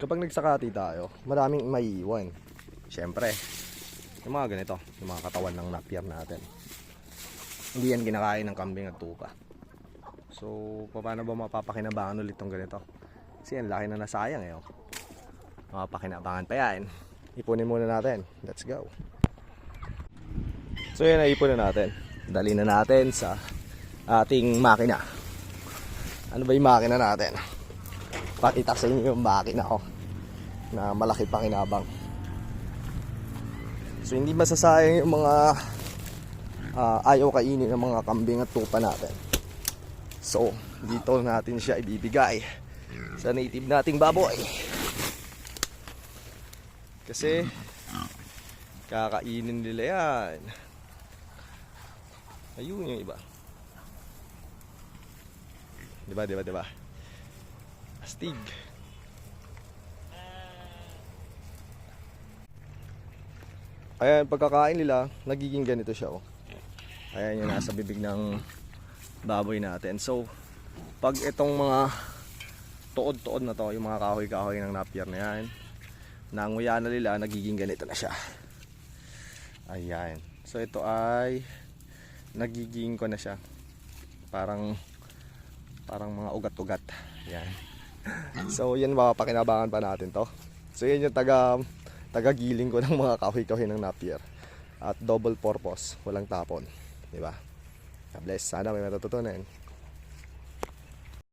Kapag nagsakati tayo, maraming maiiwan. Siyempre, yung mga ganito, yung mga katawan ng napier natin. Hindi yan kinakain ng kambing at tupa. So, paano ba mapapakinabangan ulit tong ganito? Kasi yan, laki na nasayang eh. Mapapakinabangan pa yan. Ipunin muna natin. Let's go. So yan, naipon na natin. Dali na natin sa ating makina. Ano ba yung makina natin? Pakita sa inyo yung makina ko na malaki pang kinabang. So hindi masasayang yung mga ayaw kainin ng mga kambing at tupa natin. So dito natin siya ibibigay sa native nating baboy. Kasi kakainin nila yan. Ayun yung iba. Diba? Astig. Ayan, pagkakain nila, nagiging ganito siya, oh. Ayan yung nasa bibig ng baboy natin. So, pag itong mga tuod-tuod na to, yung mga kahoy-kahoy ng napier na yan, nanguya na nila, nagiging ganito na siya. Ayan. So, ito ay nagiging ko na siya. Parang mga ugat-ugat. Yan. So yan, mapapakinabangan pa natin to. So yan yung taga-giling ko ng mga kahoy-kahoy ng napier. At double purpose, walang tapon, di ba? God bless. Sana may matututunan.